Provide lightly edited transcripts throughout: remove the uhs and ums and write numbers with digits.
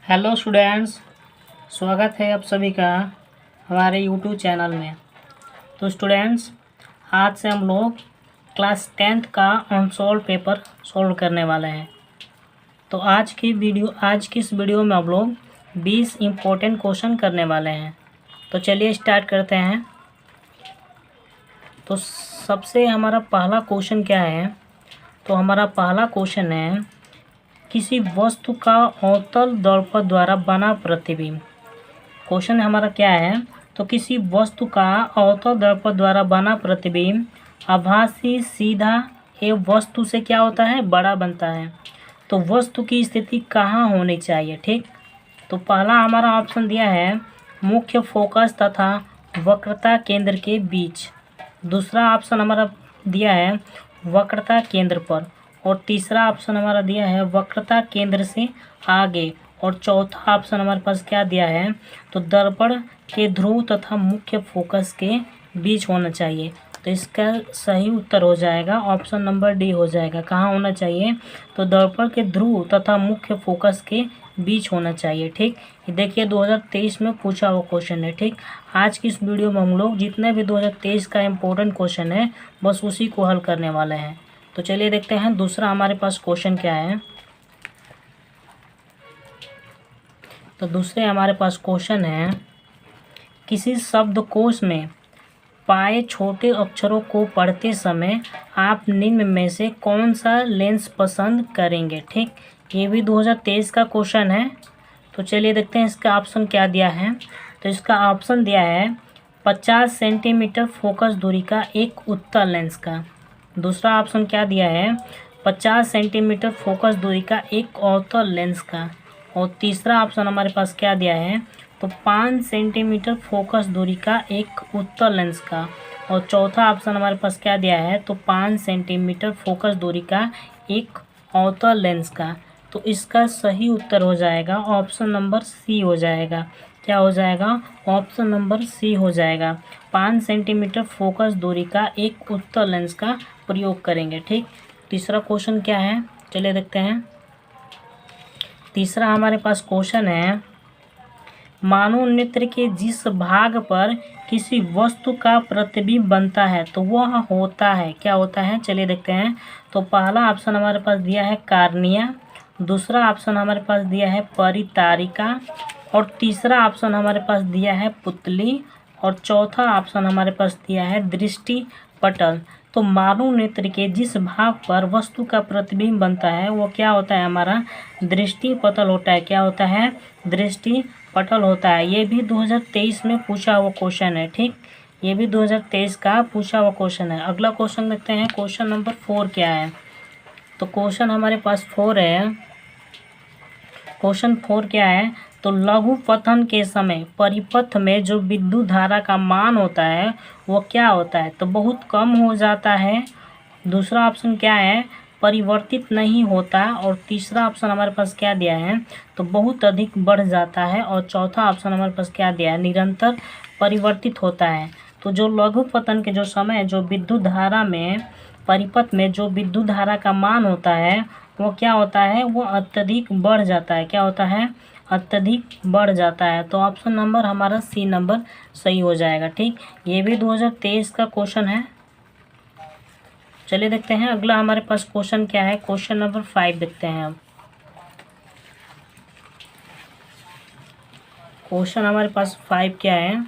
Hello students, स्वागत है आप सभी का हमारे यूट्यूब चैनल में। तो स्टूडेंट्स, आज से हम लोग क्लास 10th का अनसॉल्व पेपर सॉल्व करने वाले हैं। तो आज की इस वीडियो में हम लोग 20 इम्पोर्टेंट क्वेश्चन करने वाले हैं। तो चलिए स्टार्ट करते हैं। तो सबसे हमारा पहला क्वेश्चन क्या है? तो हमारा पहला क्वेश्चन है, किसी वस्तु का अवतल दर्पण द्वारा बना प्रतिबिंब। क्वेश्चन हमारा क्या है? तो किसी वस्तु का अवतल दर्पण द्वारा बना प्रतिबिंब आभासी सीधा एवं वस्तु से क्या होता है? बड़ा बनता है। तो वस्तु की स्थिति कहाँ होनी चाहिए? ठीक, तो पहला हमारा ऑप्शन दिया है मुख्य फोकस तथा वक्रता केंद्र के बीच। दूसरा ऑप्शन हमारा दिया है वक्रता केंद्र पर। और तीसरा ऑप्शन हमारा दिया है वक्रता केंद्र से आगे। और चौथा ऑप्शन हमारे पास क्या दिया है? तो दर्पण के ध्रुव तथा मुख्य फोकस के बीच होना चाहिए। तो इसका सही उत्तर हो जाएगा ऑप्शन नंबर डी हो जाएगा। कहाँ होना चाहिए? तो दर्पण के ध्रुव तथा मुख्य फोकस के बीच होना चाहिए। ठीक, ये देखिए 2023 में पूछा हुआ क्वेश्चन है। ठीक, आज की इस वीडियो में हम लोग जितने भी 2023 का इम्पोर्टेंट क्वेश्चन है बस उसी को हल करने वाले हैं। तो चलिए देखते हैं दूसरा हमारे पास क्वेश्चन क्या है। तो दूसरे हमारे पास क्वेश्चन है, किसी शब्दकोश में पाए छोटे अक्षरों को पढ़ते समय आप निम्न में से कौन सा लेंस पसंद करेंगे? ठीक, ये भी 2023 का क्वेश्चन है। तो चलिए देखते हैं इसका ऑप्शन क्या दिया है। तो इसका ऑप्शन दिया है 50 सेंटीमीटर फोकस दूरी का एक उत्तल लेंस का। दूसरा ऑप्शन क्या दिया है? 50 सेंटीमीटर फोकस दूरी का एक अवतल लेंस का। और तीसरा ऑप्शन हमारे पास क्या दिया है? तो 5 सेंटीमीटर फोकस दूरी का एक उत्तल लेंस का। और चौथा ऑप्शन हमारे पास क्या दिया है? तो 5 सेंटीमीटर फोकस दूरी का एक अवतल लेंस का। तो इसका सही उत्तर हो जाएगा ऑप्शन नंबर सी हो जाएगा। क्या हो जाएगा? ऑप्शन नंबर सी हो जाएगा। 5 सेंटीमीटर फोकस दूरी का एक उत्तल लेंस का प्रयोग करेंगे। ठीक, तीसरा क्वेश्चन क्या है? चलिए देखते हैं। तीसरा हमारे पास क्वेश्चन है, मानव नेत्र के जिस भाग पर किसी वस्तु का प्रतिबिंब बनता है तो वह होता है, क्या होता है? चलिए देखते हैं। तो पहला ऑप्शन हमारे पास दिया है कार्निया। दूसरा ऑप्शन हमारे पास दिया है परितारिका। और तीसरा ऑप्शन हमारे पास दिया है पुतली। और चौथा ऑप्शन हमारे पास दिया है दृष्टि पटल। तो मानव नेत्र के जिस भाग पर वस्तु का प्रतिबिंब बनता है वो क्या होता है? हमारा दृष्टि पटल होता है। क्या होता है? दृष्टि पटल होता है। ये भी 2023 में पूछा हुआ क्वेश्चन है। ठीक, ये भी 2023 का पूछा हुआ क्वेश्चन है। अगला क्वेश्चन देखते हैं, क्वेश्चन नंबर 4 क्या है? तो क्वेश्चन हमारे पास 4 है। क्वेश्चन 4 क्या है? तो लघु पतन के समय परिपथ में जो विद्युत धारा का मान होता है वो क्या होता है? तो बहुत कम हो जाता है। दूसरा ऑप्शन क्या है? परिवर्तित नहीं होता। और तीसरा ऑप्शन हमारे पास क्या दिया है? तो बहुत अधिक बढ़ जाता है। और चौथा ऑप्शन हमारे पास क्या दिया है? निरंतर परिवर्तित होता है। तो जो लघु पतन के जो समय जो विद्युत धारा में परिपथ में जो विद्युत धारा का मान होता है वो क्या होता है? वो अत्यधिक बढ़ जाता है। क्या होता है? अत्यधिक बढ़ जाता है। तो ऑप्शन नंबर हमारा सी नंबर सही हो जाएगा। ठीक, ये भी 2023 का क्वेश्चन है। चलिए देखते हैं अगला हमारे पास क्वेश्चन क्या है। क्वेश्चन नंबर 5 देखते हैं अब। क्वेश्चन हमारे पास 5 क्या है?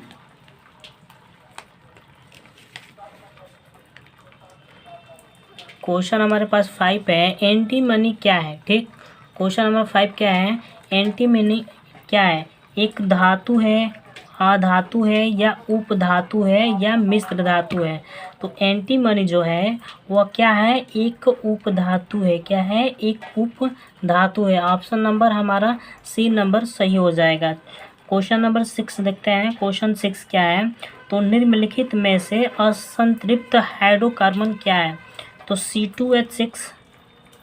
क्वेश्चन हमारे पास 5 है, एंटीमनी क्या है? ठीक, क्वेश्चन नंबर 5 क्या है? एंटीमनी क्या है? एक धातु है, अधातु है, या उपधातु है, या मिश्र धातु है? तो एंटीमनी जो है वह क्या है? एक उपधातु है। क्या है? एक उपधातु है। ऑप्शन नंबर हमारा सी नंबर सही हो जाएगा। क्वेश्चन नंबर 6 देखते हैं। क्वेश्चन 6 क्या है? तो निम्नलिखित में से असंतृप्त हाइड्रोकार्बन क्या है? तो C2H6।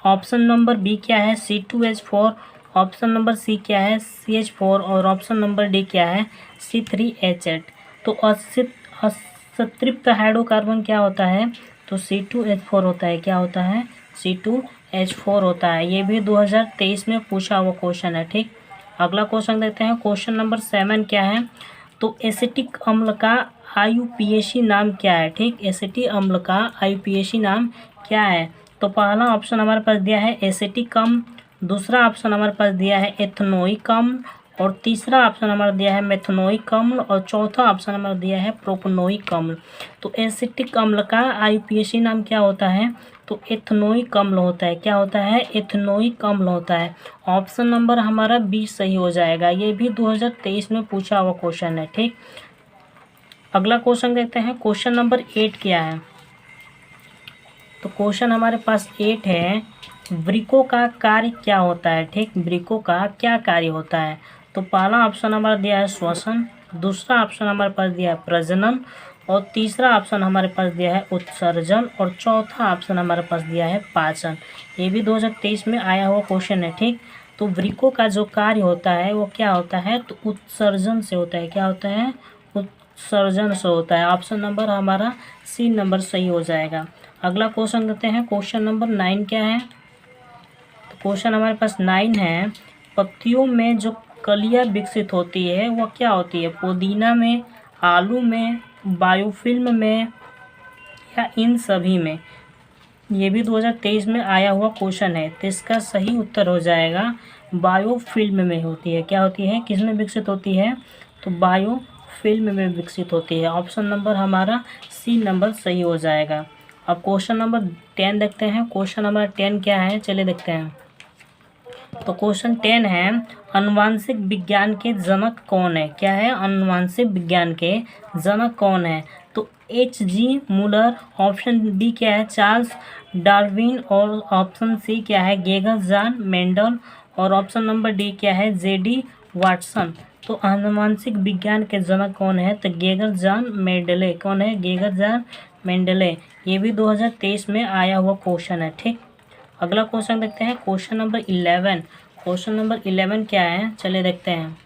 ऑप्शन नंबर बी क्या है? C2H4। ऑप्शन नंबर सी क्या है? CH4। और ऑप्शन नंबर डी क्या है? C3H8। तो असंतृप्त हाइड्रोकार्बन क्या होता है? तो C2H4 होता है। क्या होता है? C2H4 होता है। ये भी 2023 में पूछा हुआ क्वेश्चन है। ठीक, अगला क्वेश्चन देखते हैं, क्वेश्चन नंबर 7 क्या है, तो एसिटिक अम्ल का IUPAC नाम क्या है। ठीक, एसिटिक अम्ल का IUPAC नाम क्या है। तो पहला ऑप्शन हमारे पास दिया है एसिटिक अम्ल, दूसरा ऑप्शन हमारे पास दिया है एथनोइक अम्ल, और तीसरा ऑप्शन हमारा दिया है मेथनोइक अम्ल, और चौथा ऑप्शन हमारा दिया है प्रोपनोइक अम्ल। तो एसिटिक अम्ल का IUPAC नाम क्या होता है, तो एथनोइक अम्ल होता है। क्या होता है, एथनोइक अम्ल होता है। ऑप्शन नंबर हमारा 20 सही हो जाएगा। ये भी 2023 में पूछा हुआ क्वेश्चन है। ठीक, अगला क्वेश्चन देखते हैं, क्वेश्चन नंबर 8 क्या है। तो क्वेश्चन हमारे पास 8 है, वृक्कों का कार्य क्या होता है। ठीक, वृक्कों का क्या कार्य होता है। तो पहला ऑप्शन हमारा दिया है श्वसन, दूसरा ऑप्शन हमारे पास दिया है प्रजनन, और तीसरा ऑप्शन हमारे पास दिया है उत्सर्जन, और चौथा ऑप्शन हमारे पास दिया है पाचन। ये भी 2023 में आया हुआ क्वेश्चन है। ठीक, तो वृक्कों का जो कार्य होता है वो क्या होता है, तो उत्सर्जन से होता है। क्या होता है, उत्सर्जन से होता है। ऑप्शन नंबर हमारा C नंबर सही हो जाएगा। अगला क्वेश्चन देते हैं, क्वेश्चन नंबर 9 क्या है। तो क्वेश्चन हमारे पास 9 है, पत्तियों में जो कलियां विकसित होती है वो क्या होती है, पुदीना में, आलू में, बायोफिल्म में, या इन सभी में। ये भी 2023 में आया हुआ क्वेश्चन है। तो इसका सही उत्तर हो जाएगा बायोफिल्म में होती है। क्या होती है, किस में विकसित होती है, तो बायोफिल्म में विकसित होती है। ऑप्शन नंबर हमारा C नंबर सही हो जाएगा। अब क्वेश्चन नंबर 10 देखते हैं। क्वेश्चन नंबर 10 क्या है, चलिए देखते हैं। तो क्वेश्चन 10 है, आनुवांशिक विज्ञान के जनक कौन है। क्या है, आनुवांशिक विज्ञान के जनक कौन है। तो H.G. मूलर, ऑप्शन B क्या है, चार्ल्स डार्विन, और ऑप्शन C क्या है, गेगर जॉन मेंडल, और ऑप्शन नंबर D क्या है, J.D. वाटसन। तो आनुवांशिक विज्ञान के जनक कौन है, तो गेगर जॉन मेंडले। कौन है, गेगर जॉन मेंडले। ये भी 2023 में आया हुआ क्वेश्चन है। ठीक, अगला क्वेश्चन देखते हैं, क्वेश्चन नंबर 11। क्वेश्चन नंबर 11 क्या है, चलिए देखते हैं।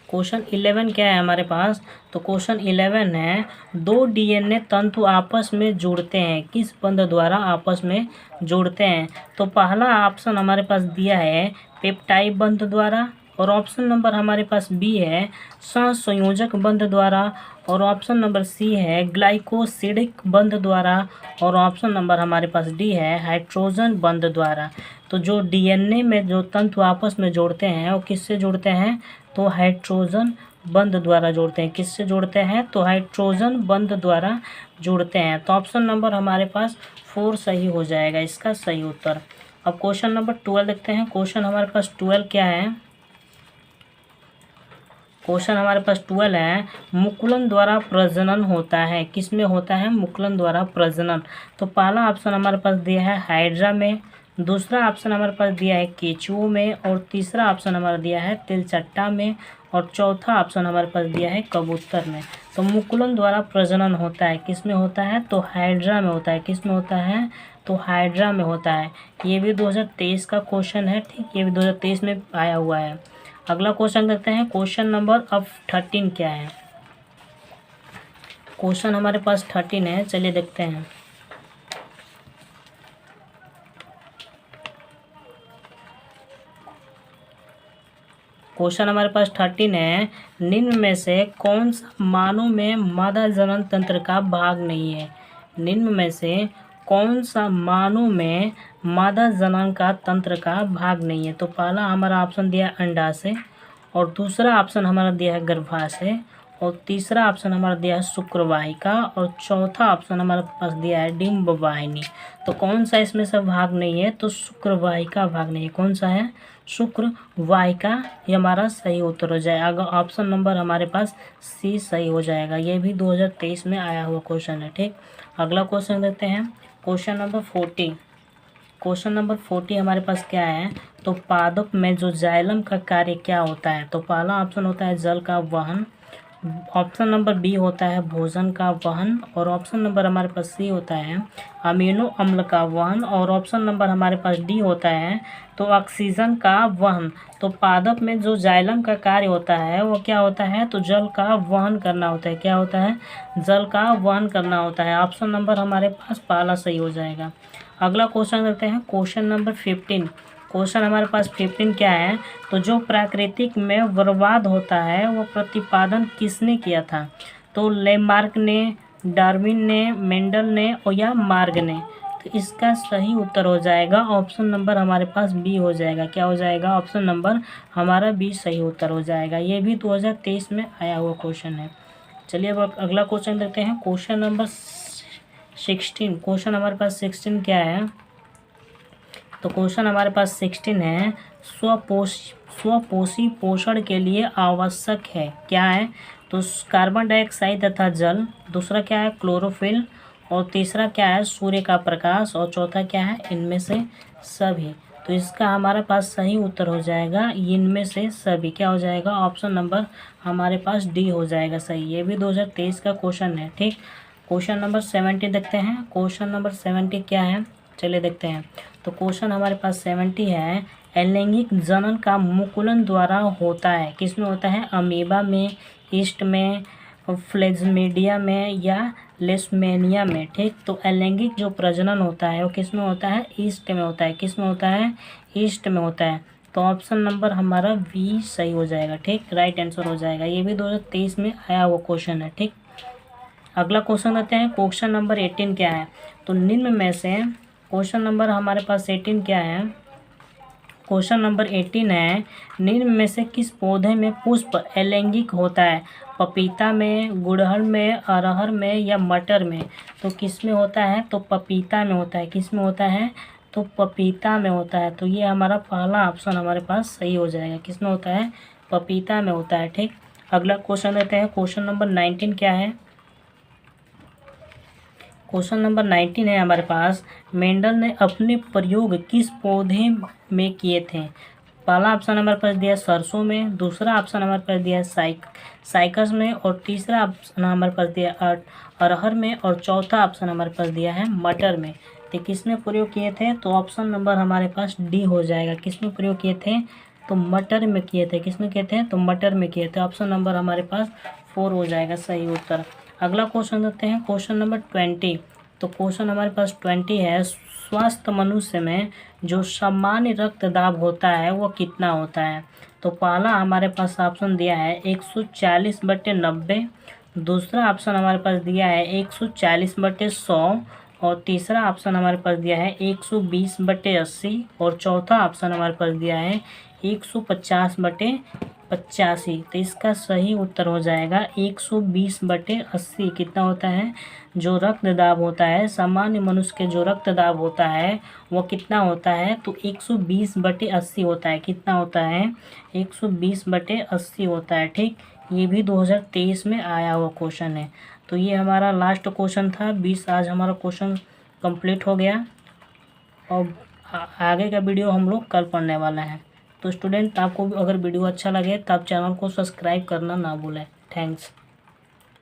क्वेश्चन 11 क्या है हमारे पास, तो क्वेश्चन 11 है, दो DNA तंतु आपस में जुड़ते हैं, किस बंध द्वारा आपस में जुड़ते हैं। तो पहला ऑप्शन हमारे पास दिया है पेप्टाइड बंध द्वारा, और ऑप्शन नंबर हमारे पास B है सहसंयोजक बंध द्वारा, और ऑप्शन नंबर C है ग्लाइकोसिडिक बंध द्वारा, और ऑप्शन नंबर हमारे पास D है हाइड्रोजन बंध द्वारा। तो जो DNA में जो तंतु आपस में जोड़ते हैं वो किससे जुड़ते हैं, तो हाइड्रोजन बंध द्वारा जोड़ते हैं। किससे जोड़ते हैं, तो हाइड्रोजन बंध द्वारा जुड़ते हैं। तो ऑप्शन नंबर हमारे पास 4 सही हो जाएगा, इसका सही उत्तर। अब क्वेश्चन नंबर 12 देखते हैं। क्वेश्चन हमारे पास 12 क्या है, क्वेश्चन हमारे पास 12 है, मुकुलन द्वारा प्रजनन होता है, किस में होता है, मुकुलन द्वारा प्रजनन। तो पहला ऑप्शन हमारे पास दिया है हाइड्रा में, दूसरा ऑप्शन हमारे पास दिया है केचुओं में, और तीसरा ऑप्शन हमारा दिया है तिलचट्टा में, और चौथा ऑप्शन हमारे पास दिया है कबूतर में। तो मुकुलन द्वारा प्रजनन होता है, किस में होता है, तो हाइड्रा में होता है। किस में होता है, तो हाइड्रा में होता है। ये भी 2023 का क्वेश्चन है। ठीक, ये भी 2023 में आया हुआ है। अगला क्वेश्चन देखते हैं, क्वेश्चन नंबर अब 13 क्या है। क्वेश्चन हमारे पास 13 है, चलिए देखते हैं। क्वेश्चन हमारे पास 13 है, निम्न में से कौन सा मानव में मादा जनन तंत्र का भाग नहीं है। निम्न में से कौन सा मानव में मादा जनन का तंत्र का भाग नहीं है। तो पहला हमारा ऑप्शन दिया है अंडाशय, और दूसरा ऑप्शन हमारा दिया है गर्भाशय, और तीसरा ऑप्शन हमारा दिया है शुक्रवाहिका, और चौथा ऑप्शन हमारे पास दिया है डिम्ब वाहिनी। तो कौन सा इसमें से भाग नहीं है, तो शुक्रवाहिका भाग नहीं है। कौन सा है, शुक्रवाहिका, ये हमारा सही उत्तर हो जाएगा। ऑप्शन नंबर हमारे पास C सही हो जाएगा। ये भी 2023 में आया हुआ क्वेश्चन है। ठीक, अगला क्वेश्चन देखते हैं, क्वेश्चन नंबर 40। क्वेश्चन नंबर 40 हमारे पास क्या है, तो पादप में जो जाइलम का कार्य क्या होता है। तो पहला ऑप्शन होता है जल का वहन, ऑप्शन नंबर B होता है भोजन का वहन, और ऑप्शन नंबर हमारे पास C होता है अमीनो अम्ल का वहन, और ऑप्शन नंबर हमारे पास D होता है तो ऑक्सीजन का वहन। तो पादप में जो जाइलम का कार्य होता है वो क्या होता है, तो जल का वहन करना होता है। क्या होता है, जल का वहन करना होता है। ऑप्शन नंबर हमारे पास पहला सही हो जाएगा। अगला क्वेश्चन करते हैं क्वेश्चन नंबर 15। क्वेश्चन हमारे पास 15 क्या है, तो जो प्राकृतिक में बर्बाद होता है वो प्रतिपादन किसने किया था? तो लेमार्क ने, डार्विन ने, मेंडल ने और या मार्ग ने। तो इसका सही उत्तर हो जाएगा ऑप्शन नंबर हमारे पास बी हो जाएगा। क्या हो जाएगा? ऑप्शन नंबर हमारा बी सही उत्तर हो जाएगा। ये भी 2023 में आया हुआ क्वेश्चन है। चलिए अब अगला क्वेश्चन देखते हैं क्वेश्चन नंबर 16। क्वेश्चन हमारे पास 16 क्या है, तो क्वेश्चन हमारे पास 16 है स्वपोषी पोषण के लिए आवश्यक है। क्या है? तो कार्बन डाइऑक्साइड तथा जल। दूसरा क्या है? क्लोरोफिल। और तीसरा क्या है? सूर्य का प्रकाश। और चौथा क्या है? इनमें से सभी। तो इसका हमारे पास सही उत्तर हो जाएगा इनमें से सभी। क्या हो जाएगा? ऑप्शन नंबर हमारे पास डी हो जाएगा सही। ये भी 2023 का क्वेश्चन है। ठीक, क्वेश्चन नंबर 70 देखते हैं। क्वेश्चन नंबर 70 क्या है, चलिए देखते हैं। तो क्वेश्चन हमारे पास 70 है, अलैंगिक जनन का मुकुलन द्वारा होता है। किसमें होता है? अमीबा में, ईस्ट में, फ्लेज्मीडिया में या लेशमेनिया में। ठीक, तो अलैंगिक जो प्रजनन होता है वो किसमें होता है? ईस्ट में होता है। किसमें होता है? ईस्ट में होता है। तो ऑप्शन नंबर हमारा बी सही हो जाएगा। ठीक, राइट आंसर हो जाएगा। ये भी 2023 में आया हुआ क्वेश्चन है। ठीक, अगला क्वेश्चन आते हैं क्वेश्चन नंबर 18 क्या है, तो निम्न में से क्वेश्चन नंबर हमारे पास 18 क्या है, क्वेश्चन नंबर 18 है, निम्न में से किस पौधे में पुष्प अलैंगिक होता है? पपीता में, गुड़हल में, अरहर में या मटर में। तो किस में होता है? तो पपीता में होता है। किस में होता है? तो पपीता में होता है। तो ये हमारा पहला ऑप्शन हमारे पास सही हो जाएगा। किस में होता है? पपीता में होता है। ठीक, अगला क्वेश्चन लेते हैं क्वेश्चन नंबर 19 क्या है, क्वेश्चन नंबर 19 है हमारे पास, मेंडल ने अपने प्रयोग किस पौधे में किए थे? पहला ऑप्शन हमारे पास दिया है सरसों में, दूसरा ऑप्शन हमारे पास दिया है साइकस में, और तीसरा ऑप्शन हमारे पास दिया है अरहर में, और चौथा ऑप्शन हमारे पास दिया है मटर में। तो किस में प्रयोग किए थे? तो ऑप्शन नंबर हमारे पास डी हो जाएगा। किस में प्रयोग किए थे? तो मटर में किए थे। किस में किए थे? तो मटर में किए थे। ऑप्शन नंबर हमारे पास 4 हो जाएगा सही उत्तर। अगला क्वेश्चन देखते हैं क्वेश्चन नंबर 20। तो क्वेश्चन हमारे पास 20 है, स्वस्थ मनुष्य में जो सामान्य रक्तदाब होता है वो कितना होता है? तो पहला हमारे पास ऑप्शन दिया है 140/90, दूसरा ऑप्शन हमारे पास दिया है 140/100, और तीसरा ऑप्शन हमारे पास दिया है 120/80, और चौथा ऑप्शन हमारे पास दिया है 150/85। तो इसका सही उत्तर हो जाएगा 120/80। कितना होता है? जो रक्तदाब होता है, सामान्य मनुष्य के जो रक्तदाब होता है वो कितना होता है? तो 120/80 होता है। कितना होता है? 120/80 होता है। ठीक, ये भी 2023 में आया हुआ क्वेश्चन है। तो ये हमारा लास्ट क्वेश्चन था 20। आज हमारा क्वेश्चन कंप्लीट हो गया और आगे का वीडियो हम लोग कल पढ़ने वाला है। तो स्टूडेंट, आपको अगर वीडियो अच्छा लगे तो आप चैनल को सब्सक्राइब करना ना भूलें। थैंक्स।